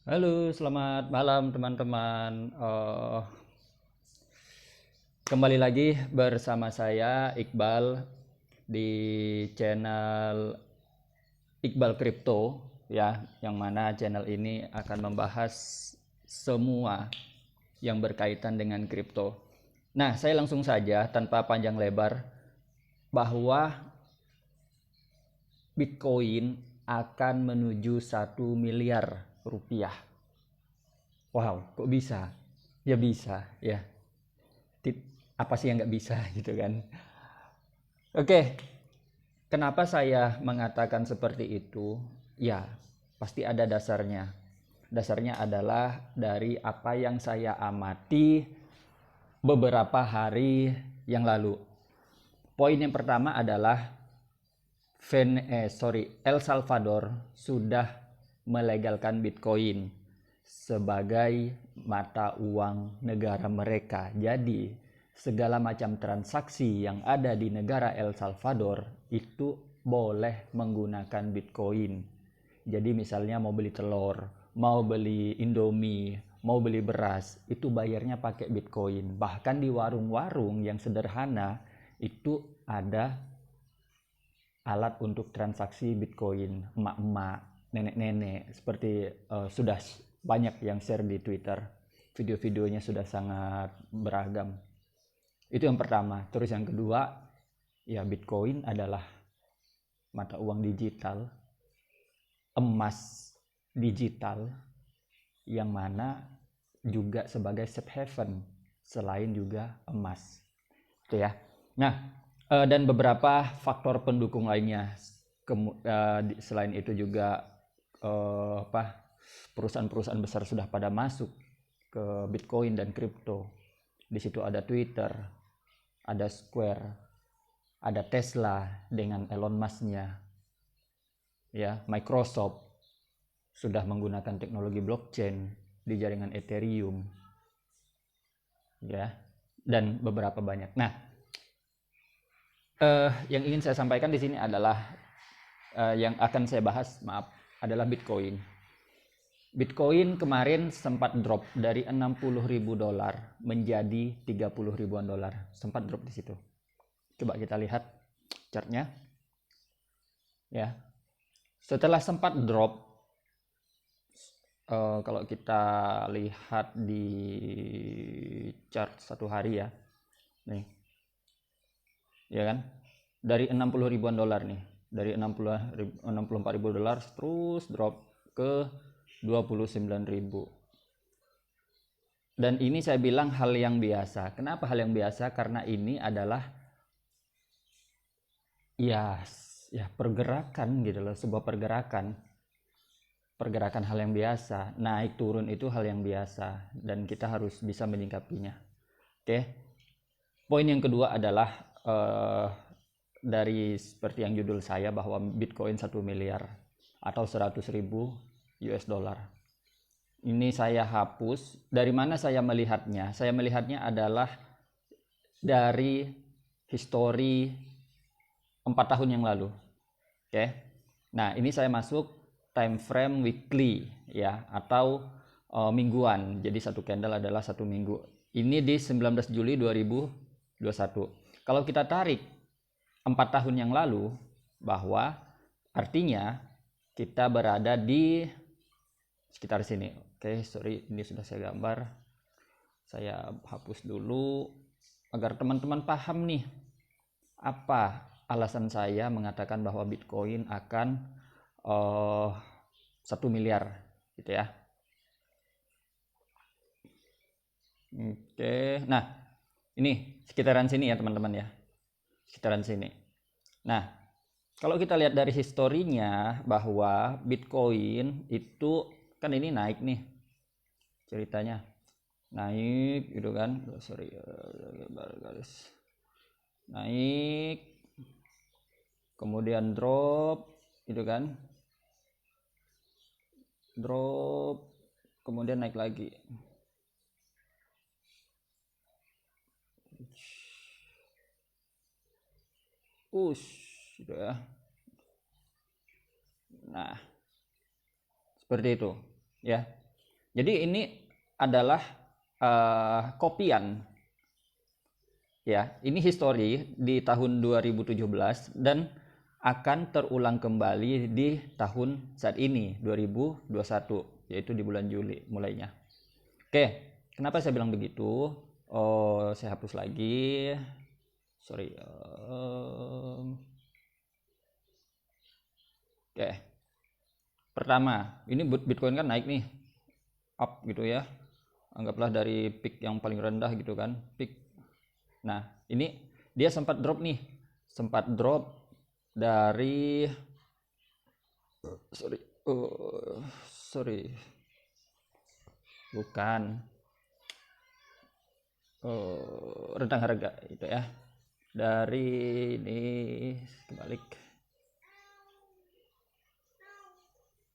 Halo, selamat malam teman-teman. Kembali lagi bersama saya Iqbal di channel Iqbal Crypto ya, yang mana channel ini akan membahas semua yang berkaitan dengan kripto. Nah, saya langsung saja tanpa panjang lebar bahwa Bitcoin akan menuju 1 miliar rupiah. Wow, kok bisa? Ya bisa ya. Apa sih yang nggak bisa gitu kan? Oke, kenapa saya mengatakan seperti itu? Ya, pasti ada dasarnya. Dasarnya adalah dari apa yang saya amati beberapa hari yang lalu. Poin yang pertama adalah El Salvador sudah melegalkan Bitcoin sebagai mata uang negara mereka. Jadi segala macam transaksi yang ada di negara El Salvador itu boleh menggunakan Bitcoin. Jadi misalnya mau beli telur, mau beli Indomie, mau beli beras, itu bayarnya pakai Bitcoin. Bahkan di warung-warung yang sederhana itu ada alat untuk transaksi Bitcoin. Emak-emak, nenek-nenek seperti sudah banyak yang share di Twitter. Video-videonya sudah sangat beragam. Itu yang pertama. Terus yang kedua, ya Bitcoin adalah mata uang digital, emas digital, yang mana juga sebagai safe haven selain juga emas. Itu ya. Nah, dan beberapa faktor pendukung lainnya. Selain itu juga perusahaan-perusahaan besar sudah pada masuk ke Bitcoin dan kripto. Di situ ada Twitter, ada Square, ada Tesla dengan Elon Musk-nya, ya, Microsoft sudah menggunakan teknologi blockchain di jaringan Ethereum, ya, dan beberapa banyak. Nah, yang ingin saya sampaikan di sini adalah yang akan saya bahas, adalah Bitcoin. Bitcoin kemarin sempat drop dari $60.000 menjadi $30.000-an. Sempat drop di situ. Coba kita lihat chartnya. Ya. Setelah sempat drop, kalau kita lihat di chart 1 hari ya. Nih. Ya kan? Dari 60 ribuan dolar nih. Dari 64 ribu dolar terus drop ke 29.000. Dan ini saya bilang hal yang biasa. Kenapa hal yang biasa? Karena ini adalah ya pergerakan gitu loh, sebuah pergerakan hal yang biasa. Naik turun itu hal yang biasa dan kita harus bisa menyikapinya. Oke. Poin yang kedua adalah dari seperti yang judul saya, bahwa Bitcoin 1 miliar atau 100.000 US dollar. Ini saya hapus. Dari mana saya melihatnya? Saya melihatnya adalah dari histori 4 tahun yang lalu. Oke. Nah, ini saya masuk time frame weekly ya, atau mingguan. Jadi satu candle adalah 1 minggu. Ini di 19 Juli 2021. Kalau kita tarik 4 tahun yang lalu, bahwa artinya kita berada di sekitar sini. Oke, sorry, ini sudah saya gambar. Saya hapus dulu agar teman-teman paham nih apa alasan saya mengatakan bahwa Bitcoin akan 1 miliar gitu ya. Oke, nah ini sekitaran sini ya teman-teman ya, sekitaran sini. Nah, kalau kita lihat dari historinya bahwa Bitcoin itu kan ini naik nih ceritanya, naik gitu kan, sorry garis, naik kemudian drop gitu kan, drop kemudian naik lagi. Gitu ya. Nah, seperti itu ya. Jadi ini adalah kopian ya. Ini history di tahun 2017 dan akan terulang kembali di tahun saat ini 2021, yaitu di bulan Juli mulainya. Oke, kenapa saya bilang begitu? Oh, saya hapus lagi. Sorry. Oke. Pertama, ini Bitcoin kan naik nih, up gitu ya. Anggaplah dari peak yang paling rendah gitu kan, peak. Nah, ini dia sempat drop nih. Sempat drop dari sorry. Bukan. Rentang harga itu ya. Dari ini kebalik.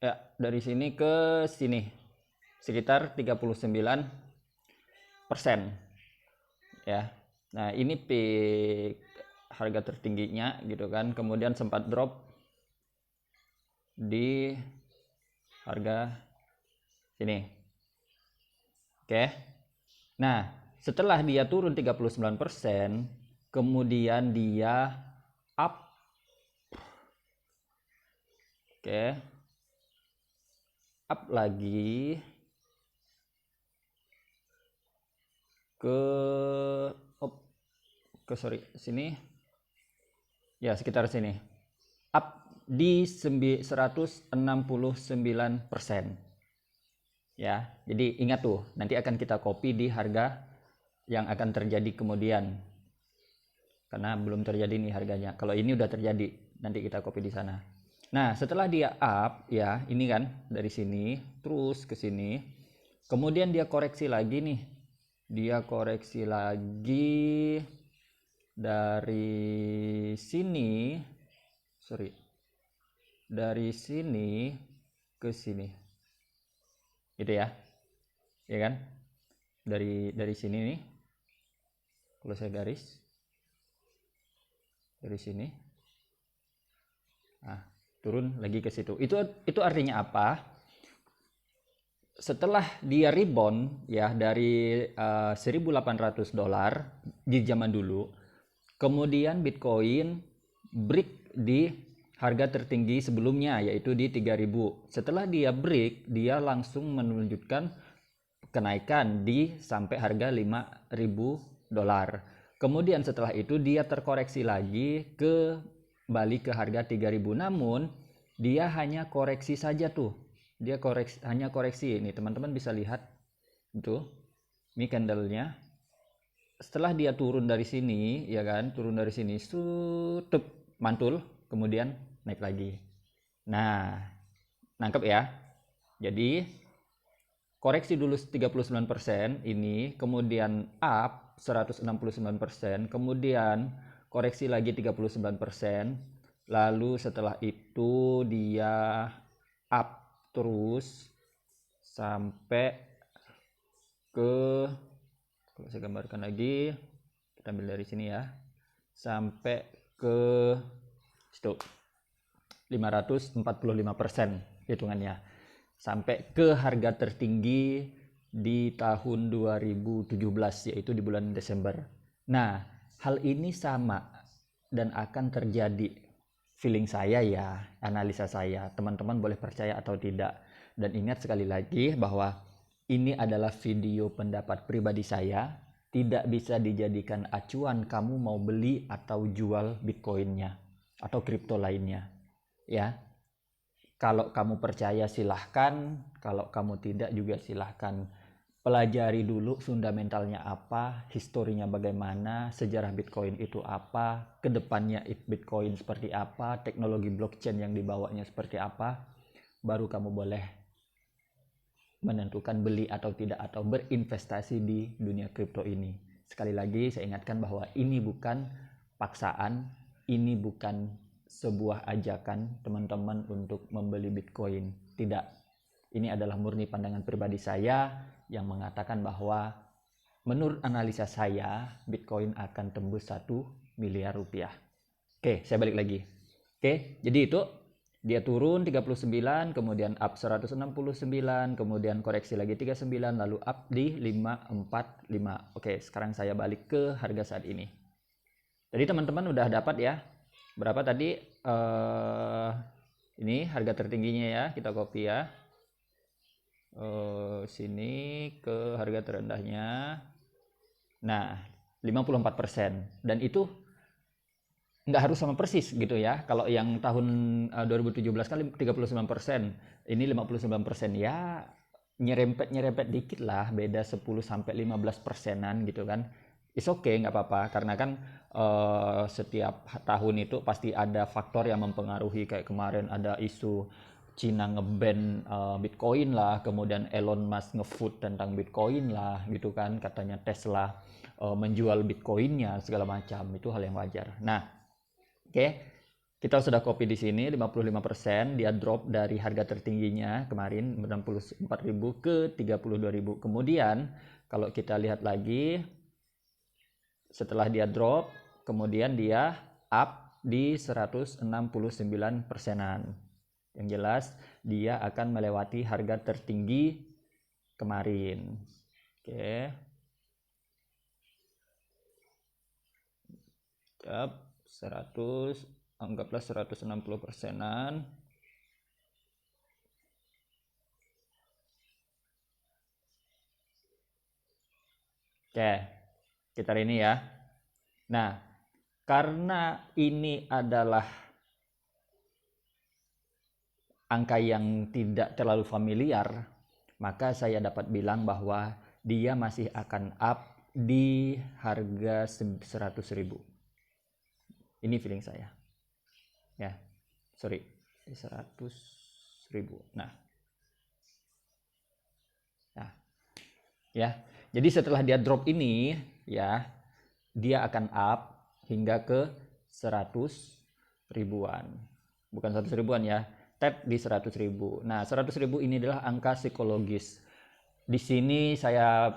Ya, dari sini ke sini sekitar 39% ya. Nah, ini peak harga tertingginya gitu kan, kemudian sempat drop di harga sini. Oke. Nah, setelah dia turun 39%, kemudian dia up. Oke. Up lagi sini ya, sekitar sini, up di 169% ya. Jadi ingat tuh, nanti akan kita copy di harga yang akan terjadi kemudian, karena belum terjadi nih harganya. Kalau ini udah terjadi, nanti kita copy di sana. Nah, setelah dia up ya, ini kan dari sini terus ke sini, kemudian dia koreksi lagi nih. Dia koreksi lagi dari sini, dari sini ke sini, gitu ya, ya kan? Dari sini nih, kalau saya garis dari sini, nah turun lagi ke situ. Itu artinya apa? Setelah dia rebound ya dari $1.800 di zaman dulu, kemudian Bitcoin break di harga tertinggi sebelumnya, yaitu di 3.000. Setelah dia break, dia langsung menunjukkan kenaikan di sampai harga $5.000. Kemudian setelah itu dia terkoreksi lagi kembali ke harga 3.000. Namun dia hanya koreksi saja tuh. Dia hanya koreksi. Ini teman-teman bisa lihat itu, ini candlenya. Setelah dia turun dari sini, ya kan, turun dari sini, mantul, kemudian naik lagi. Nah, nangkep ya. Jadi koreksi dulu 39% ini, kemudian up 169%, kemudian koreksi lagi 39%, lalu setelah itu dia up terus sampai ke, kalau saya gambarkan lagi, kita ambil dari sini ya, sampai ke situ 545% hitungannya, sampai ke harga tertinggi di tahun 2017, yaitu di bulan Desember. Nah, hal ini sama dan akan terjadi, feeling saya ya, analisa saya. Teman-teman boleh percaya atau tidak. Dan ingat sekali lagi bahwa ini adalah video pendapat pribadi saya, tidak bisa dijadikan acuan kamu mau beli atau jual Bitcoinnya atau kripto lainnya. Ya, kalau kamu percaya silahkan, kalau kamu tidak juga silahkan. Pelajari dulu fundamentalnya apa, historinya bagaimana, sejarah Bitcoin itu apa, kedepannya Bitcoin seperti apa, teknologi blockchain yang dibawanya seperti apa, baru kamu boleh menentukan beli atau tidak atau berinvestasi di dunia kripto ini. Sekali lagi saya ingatkan bahwa ini bukan paksaan, ini bukan sebuah ajakan teman-teman untuk membeli Bitcoin. Tidak. Ini adalah murni pandangan pribadi saya yang mengatakan bahwa menurut analisa saya Bitcoin akan tembus 1 miliar rupiah. Oke, saya balik lagi. Oke, jadi itu Dia turun 39, kemudian up 169, kemudian koreksi lagi 39, lalu up di 545. Oke, sekarang saya balik ke harga saat ini. Tadi teman-teman udah dapat ya. Berapa tadi? Ini harga tertingginya ya, kita copy ya. Sini ke harga terendahnya. Nah, 54%. Dan itu nggak harus sama persis gitu ya. Kalau yang tahun 2017 kali 39%, ini 59%, ya nyerempet dikit lah, beda 10 sampai 15 persenan gitu kan. It's okay, nggak apa-apa, karena kan setiap tahun itu pasti ada faktor yang mempengaruhi. Kayak kemarin ada isu Cina ngeban Bitcoin lah, kemudian Elon Musk ngefood tentang Bitcoin lah gitu kan, katanya Tesla menjual Bitcoinnya segala macam, itu hal yang wajar. Nah, oke, kita sudah copy di sini 55%, dia drop dari harga tertingginya kemarin 64.000 ke 32.000. Kemudian kalau kita lihat lagi, setelah dia drop, kemudian dia up di 169 persenan. Yang jelas dia akan melewati harga tertinggi kemarin. Oke. Up 100, anggaplah 160 persenan. Oke, sekitar ini ya. Nah, karena ini adalah angka yang tidak terlalu familiar, maka saya dapat bilang bahwa dia masih akan up di harga 100.000. Ini feeling saya. Ya, sorry, 100.000. Nah, ya. Jadi setelah dia drop ini, ya, dia akan up hingga ke 100 ribuan. Bukan 100 ribuan ya, tap di 100 ribu. Nah, 100 ribu ini adalah angka psikologis. Di sini saya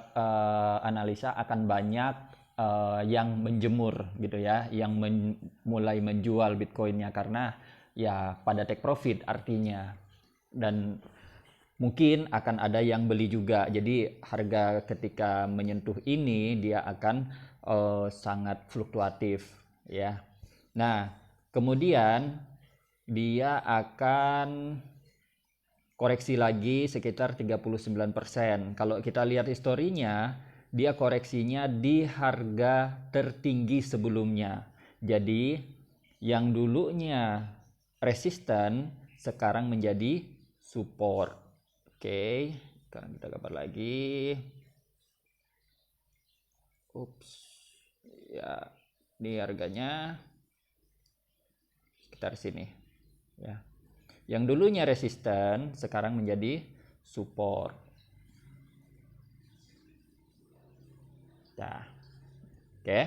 analisa akan banyak yang menjemur gitu ya, yang mulai menjual Bitcoinnya karena ya pada take profit artinya, dan mungkin akan ada yang beli juga. Jadi harga ketika menyentuh ini dia akan sangat fluktuatif ya. Nah, kemudian dia akan koreksi lagi sekitar 39%. Kalau kita lihat historinya, dia koreksinya di harga tertinggi sebelumnya. Jadi yang dulunya resisten sekarang menjadi support. Oke, sekarang kita gambar lagi. Ups. Ya, ini harganya sekitar sini. Ya. Yang dulunya resisten sekarang menjadi support. Nah, oke.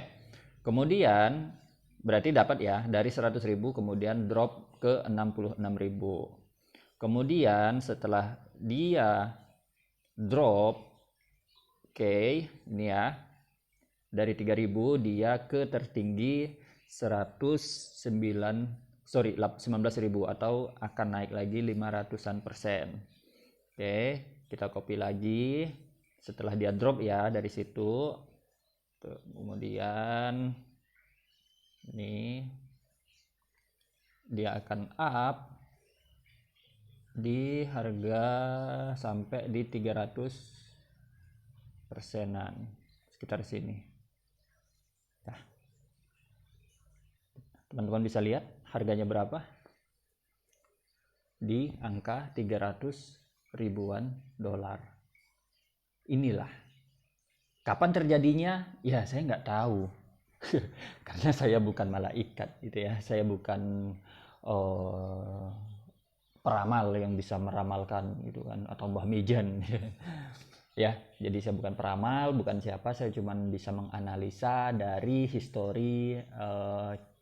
Kemudian berarti dapat ya dari 100.000 kemudian drop ke 66.000. Kemudian setelah dia drop, oke, ini ya, dari 3.000 dia ke tertinggi 19.000 atau akan naik lagi 500-an persen. Oke, kita copy lagi setelah dia drop ya dari situ. Kemudian ini dia akan up di harga sampai di 300 persenan sekitar sini. Nah, teman-teman bisa lihat harganya berapa, di angka 300 ribuan dolar. Inilah kapan terjadinya, ya saya nggak tahu. Karena saya bukan malaikat gitu ya, saya bukan peramal yang bisa meramalkan gitu kan, atau Mbah Mijan. Ya, jadi saya bukan peramal, bukan siapa, saya cuma bisa menganalisa dari histori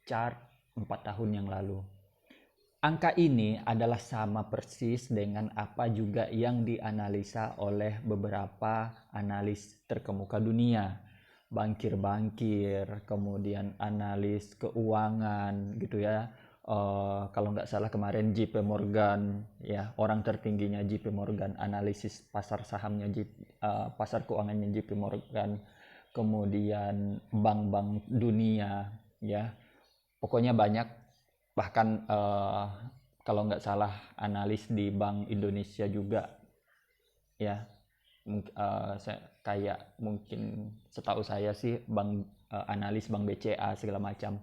chart 4 tahun yang lalu. Angka ini adalah sama persis dengan apa juga yang dianalisa oleh beberapa analis terkemuka dunia, bankir-bankir, kemudian analis keuangan gitu ya, kalau nggak salah kemarin JP Morgan, ya, orang tertingginya JP Morgan, analisis pasar sahamnya pasar keuangannya JP Morgan, kemudian bank-bank dunia, ya, pokoknya banyak, bahkan kalau nggak salah analis di Bank Indonesia juga, ya, kayak mungkin setahu saya sih analis Bank BCA segala macam,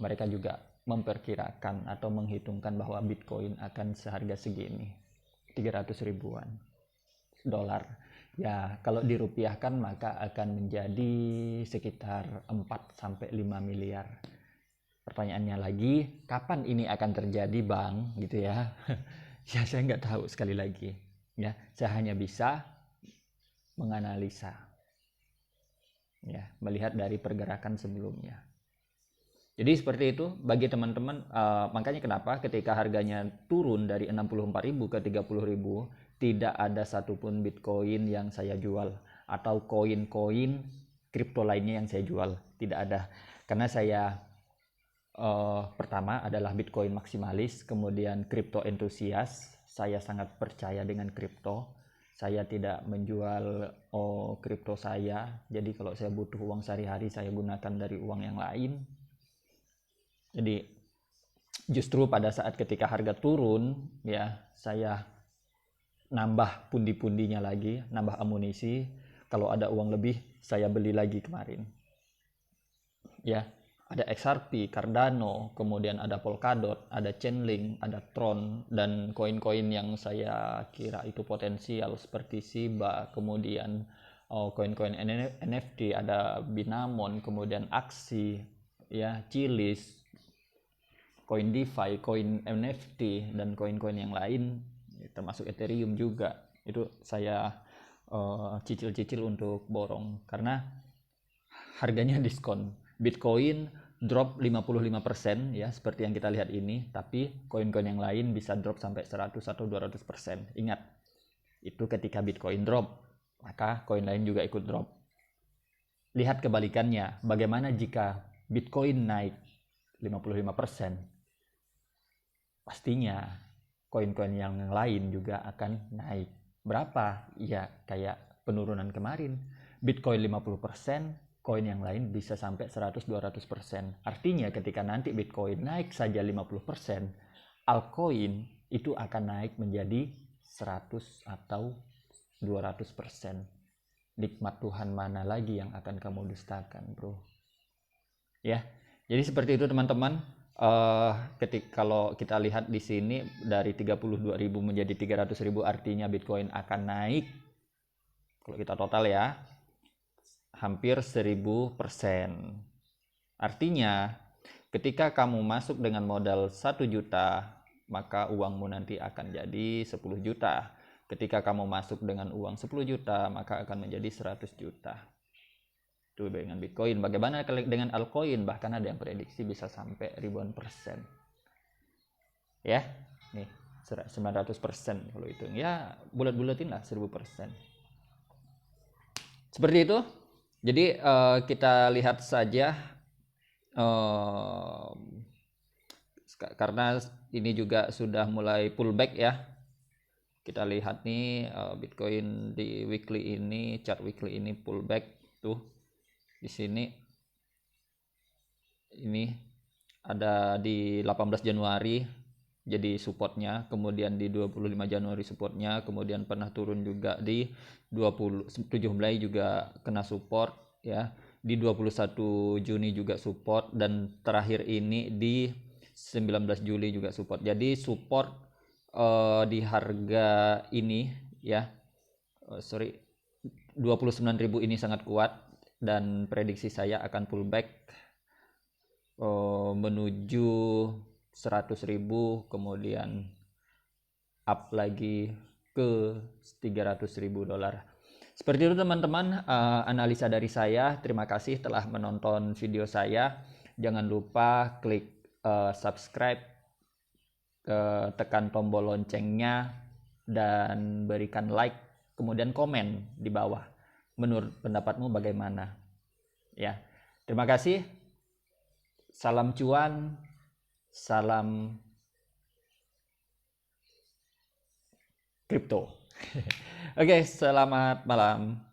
mereka juga memperkirakan atau menghitungkan bahwa Bitcoin akan seharga segini, 300 ribuan dolar. Ya, kalau dirupiahkan maka akan menjadi sekitar 4 sampai 5 miliar. Pertanyaannya lagi, kapan ini akan terjadi, Bang? Gitu ya. Ya, saya nggak tahu, sekali lagi. Ya, saya hanya bisa menganalisa. Ya, melihat dari pergerakan sebelumnya. Jadi seperti itu bagi teman-teman, makanya kenapa ketika harganya turun dari 64.000 ke 30.000, tidak ada satupun Bitcoin yang saya jual atau koin-koin kripto lainnya yang saya jual, tidak ada. Karena saya pertama adalah Bitcoin maksimalis, kemudian kripto entusias, saya sangat percaya dengan kripto. Saya tidak menjual kripto saya, jadi kalau saya butuh uang sehari-hari saya gunakan dari uang yang lain. Jadi justru pada saat ketika harga turun, ya, saya nambah pundi-pundinya lagi, nambah amunisi. Kalau ada uang lebih, saya beli lagi kemarin. Ya, ada XRP, Cardano, kemudian ada Polkadot, ada Chainlink, ada Tron, dan koin-koin yang saya kira itu potensial seperti Shiba, kemudian koin-koin NFT, ada Binamon, kemudian Axie, ya, Chilis, koin DeFi, koin NFT, dan koin-koin yang lain, termasuk Ethereum juga. Itu saya cicil-cicil untuk borong karena harganya diskon. Bitcoin drop 55%, ya, seperti yang kita lihat ini, tapi koin-koin yang lain bisa drop sampai 100 atau 200%. Ingat, itu ketika Bitcoin drop, maka koin lain juga ikut drop. Lihat kebalikannya, bagaimana jika Bitcoin naik 55%? Pastinya koin-koin yang lain juga akan naik. Berapa? Ya, kayak penurunan kemarin. Bitcoin 50%, koin yang lain bisa sampai 100-200%. Artinya ketika nanti Bitcoin naik saja 50%, altcoin itu akan naik menjadi 100 atau 200%. Nikmat Tuhan mana lagi yang akan kamu dustakan, bro? Ya, jadi seperti itu teman-teman. Kalau kita lihat di sini dari 32.000 menjadi 300.000, artinya Bitcoin akan naik, kalau kita total ya, hampir 1000%. Artinya ketika kamu masuk dengan modal 1 juta, maka uangmu nanti akan jadi 10 juta. Ketika kamu masuk dengan uang 10 juta, maka akan menjadi 100 juta. Itu dengan Bitcoin. Bagaimana dengan altcoin? Bahkan ada yang prediksi bisa sampai ribuan persen. Ya, nih 900% kalau hitung. Ya, bulat-bulatin lah 1000%. Seperti itu. Jadi kita lihat saja, karena ini juga sudah mulai pullback ya. Kita lihat nih Bitcoin di weekly ini, chart weekly ini pullback tuh. Di sini ini ada di 18 Januari jadi supportnya, kemudian di 25 Januari supportnya, kemudian pernah turun juga di 27 Mei juga kena support, ya, di 21 Juni juga support, dan terakhir ini di 19 Juli juga support. Jadi support di harga ini, ya, 29.000 ini sangat kuat, dan prediksi saya akan pullback menuju 100.000, kemudian up lagi ke 300.000 dolar. Seperti itu teman-teman, analisa dari saya. Terima kasih telah menonton video saya. Jangan lupa klik subscribe, tekan tombol loncengnya, dan berikan like, kemudian komen di bawah. Menurut pendapatmu bagaimana? Ya, terima kasih. Salam cuan, Salam kripto. Oke, selamat malam.